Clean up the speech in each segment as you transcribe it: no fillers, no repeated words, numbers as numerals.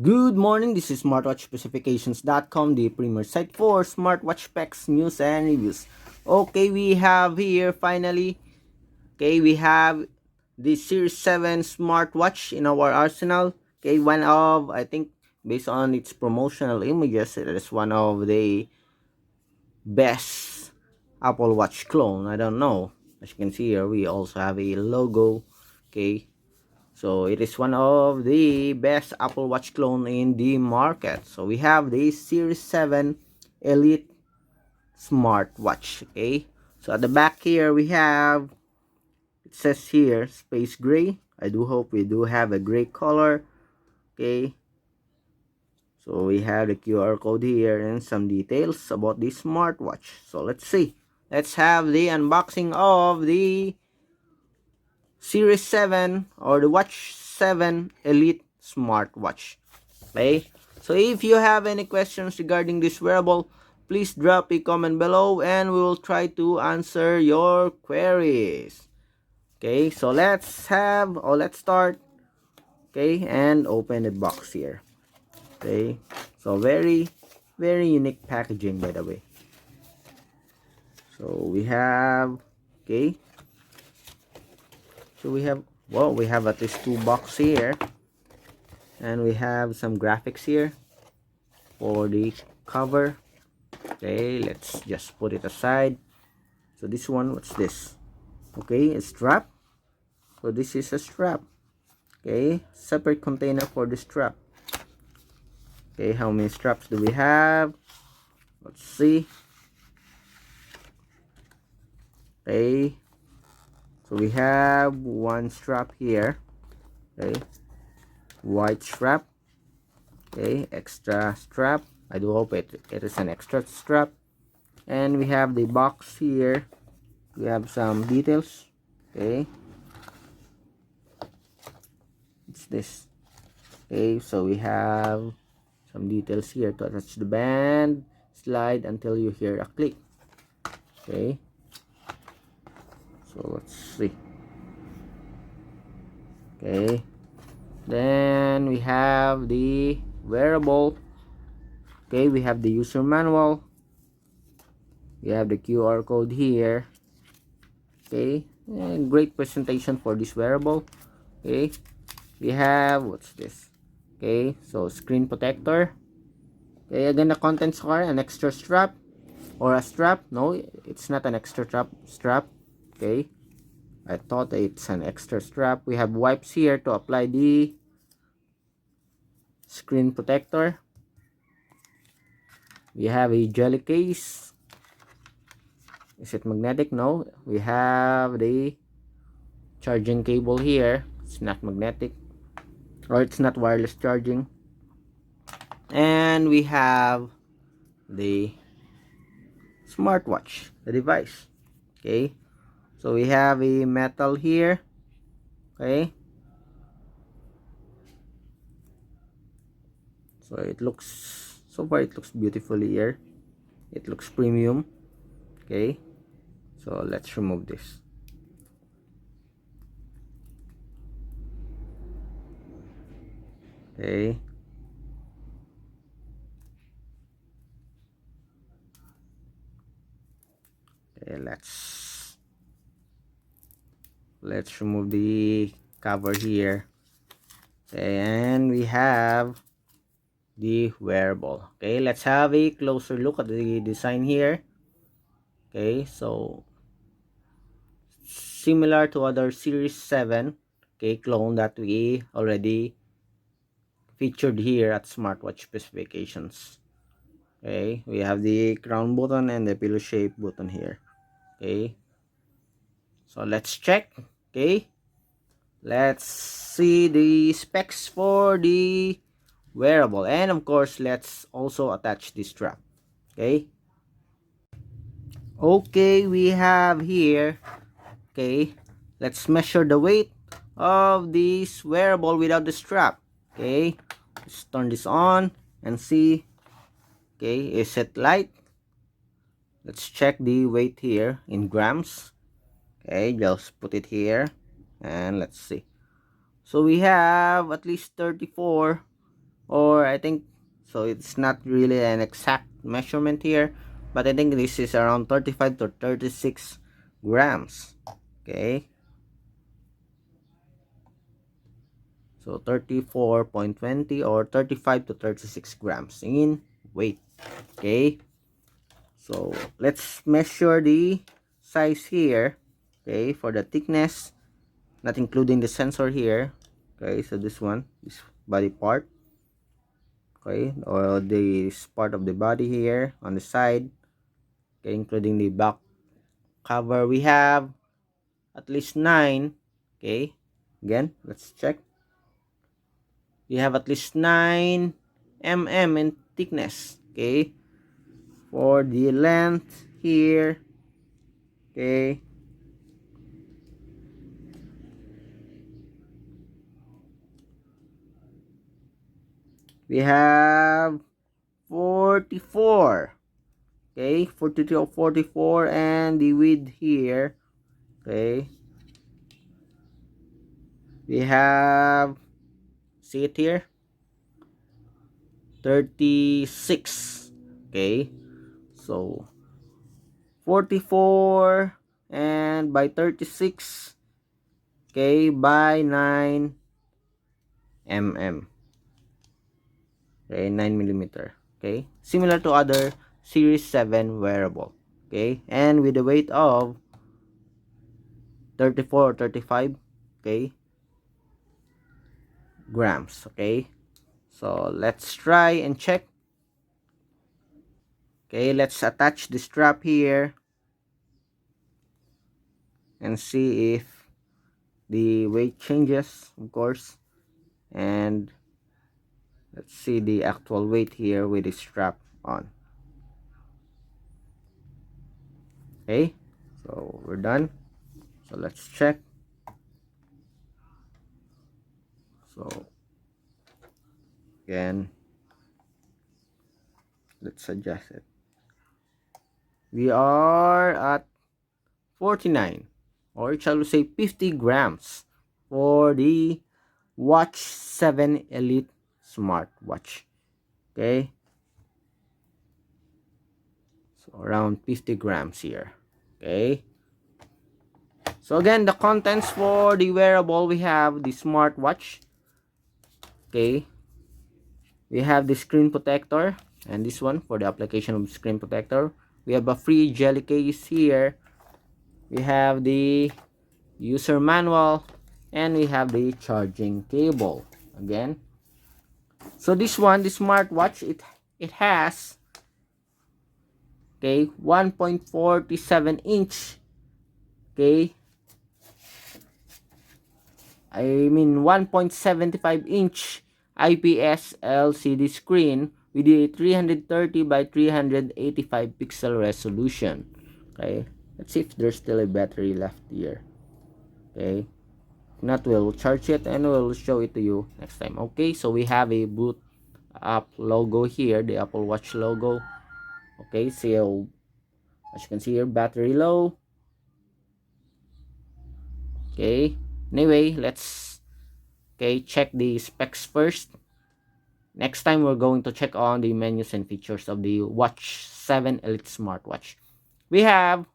Good morning, this is smartwatchspecifications.com, the premier site for smartwatch specs, news, and reviews. Okay, we have here finally, we have the Series 7 smartwatch in our arsenal. Okay, one of, I think, based on its promotional images, it is one of the best Apple Watch clone. I don't know. As you can see here, we also have a logo. Okay, so it is one of the best Apple Watch clone in the market. So we have the Series 7 Elite Smartwatch. Okay, so at the back here we have, it says here space gray. I do hope we do have a gray color. Okay, so we have the QR code here and some details about the smartwatch. So let's see. Let's have the unboxing of the Series 7 or the Watch 7 Elite Smartwatch. Okay, so if you have any questions regarding this wearable, please drop a comment below and we will try to answer your queries. Okay, so let's start. Okay, and open the box here. Okay, so very unique packaging, by the way. So we have, okay, so we have at least two boxes here, and we have some graphics here for the cover. Okay, let's just put it aside. So this one, what's this? Okay, a strap. So this is a strap. Okay, separate container for the strap. Okay, how many straps do we have? Let's see. Okay, so we have one strap here. Okay, white strap. Okay, extra strap. I do hope it is an extra strap. And we have the box here. We have some details. Okay, it's this. Okay, so we have some details here to attach the band. Slide until you hear a click. Okay, so let's see. Okay, then we have the wearable. Okay, we have the user manual. We have the QR code here. Okay, and great presentation for this wearable. Okay, we have, what's this? Okay, so screen protector. Okay, again, the contents are an extra strap or a strap. No, it's not an extra strap. Okay, I thought it's an extra strap. We have wipes here to apply the screen protector. We have a jelly case. Is it magnetic? No, we have the charging cable here. It's not magnetic, or it's not wireless charging. And we have the smartwatch, the device. Okay, so we have a metal here. Okay, so it looks, so far it looks beautifully here. It looks premium. Okay, so let's remove this. Okay, okay, let's remove the cover here. Okay, and we have the wearable. Okay, let's have a closer look at the design here. Okay, so similar to other Series 7 clone that we already featured here at Smartwatch Specifications. Okay, we have the crown button and the pillow shape button here. Okay, so let's check. Okay, let's see the specs for the wearable, and of course let's also attach this strap. Okay, we have here. Okay, let's measure the weight of this wearable without the strap. Okay, let's turn this on and see. Okay, is it light? Let's check the weight here in grams. Okay, just put it here and let's see. So we have at least 34 or I think so. It's not really an exact measurement here, but I think this is around 35 to 36 grams. Okay, so 34.20 or 35 to 36 grams in weight. Okay, so let's measure the size here. Okay, for the thickness, not including the sensor here. Okay, so this one, this body part. Okay, or this part of the body here on the side. Okay, including the back cover, we have at least 9. Okay, again, let's check. We have at least 9 mm in thickness. Okay, for the length here. Okay, we have 44. Okay, 42 or 44, and the width here. Okay, we have, see it here, 36. Okay, so 44 and by 36, okay, by 9 mm. Okay, 9 millimeter. Okay, similar to other series 7 wearable. Okay, and with a weight of 34 or 35, okay, grams. Okay, so let's try and check. Okay, let's attach the strap here and see if the weight changes, of course. And let's see the actual weight here with the strap on. Okay, so we're done. So let's check. So again, let's adjust it. We are at 49, or shall we say 50 grams for the Watch 7 Elite smartwatch. Okay, so around 50 grams here. Okay, so again, the contents for the wearable, we have the smartwatch. Okay, we have the screen protector, and this one for the application of screen protector. We have a free jelly case here. We have the user manual, and we have the charging cable again. So this one, the smartwatch, it has, okay, 1.47 inch, okay, I mean 1.75 inch IPS LCD screen with a 330 by 385 pixel resolution. Okay, let's see if there's still a battery left here. Okay, if not, we'll charge it and we'll show it to you next time. Okay, so we have a boot up logo here, the Apple Watch logo. Okay, so as you can see here, battery low. Okay, anyway, let's, okay, check the specs first. Next time, we're going to check on the menus and features of the Watch 7 Elite smartwatch. We have,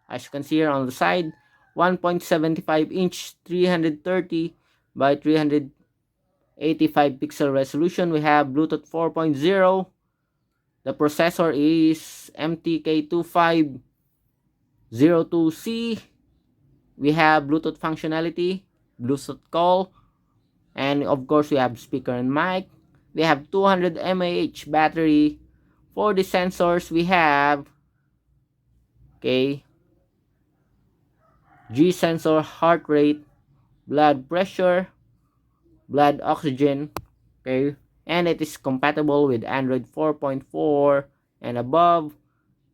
as you can see here on the side, 1.75 inch 330 by 385 pixel resolution. We have Bluetooth 4.0. The processor is MTK2502C. We have Bluetooth functionality, Bluetooth call, and of course we have speaker and mic. We have 200 mAh battery. For the sensors, we have, okay, G sensor, heart rate, blood pressure, blood oxygen. Okay, and it is compatible with Android 4.4 and above,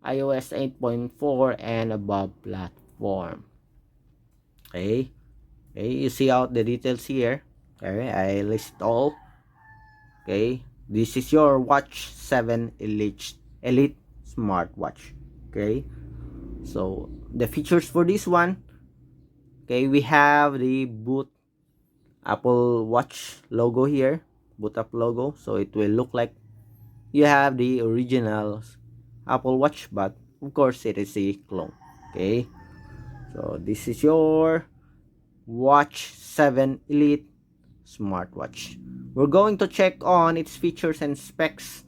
iOS 8.4 and above platform. Okay, okay, you see out the details here. Okay, I list all. Okay, this is your Watch 7 Elite smartwatch. Okay, so the features for this one, okay, we have the boot Apple Watch logo here, boot up logo, so it will look like you have the original Apple Watch, but of course it is a clone. Okay, so this is your Watch 7 Elite smartwatch. We're going to check on its features and specs,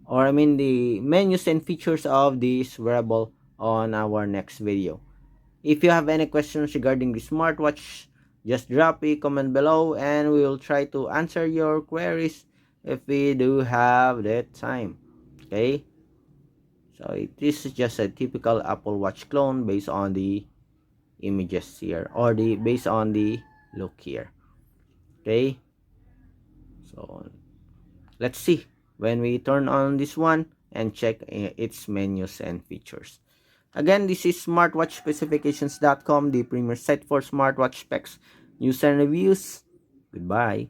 or I mean the menus and features of this wearable on our next video. If you have any questions regarding the smartwatch, just drop a comment below and we will try to answer your queries if we do have that time. Okay, so this is just a typical Apple Watch clone based on the images here, or the based on the look here. Okay, so let's see when we turn on this one and check its menus and features. Again, this is smartwatchspecifications.com, the premier site for smartwatch specs, news and reviews. Goodbye.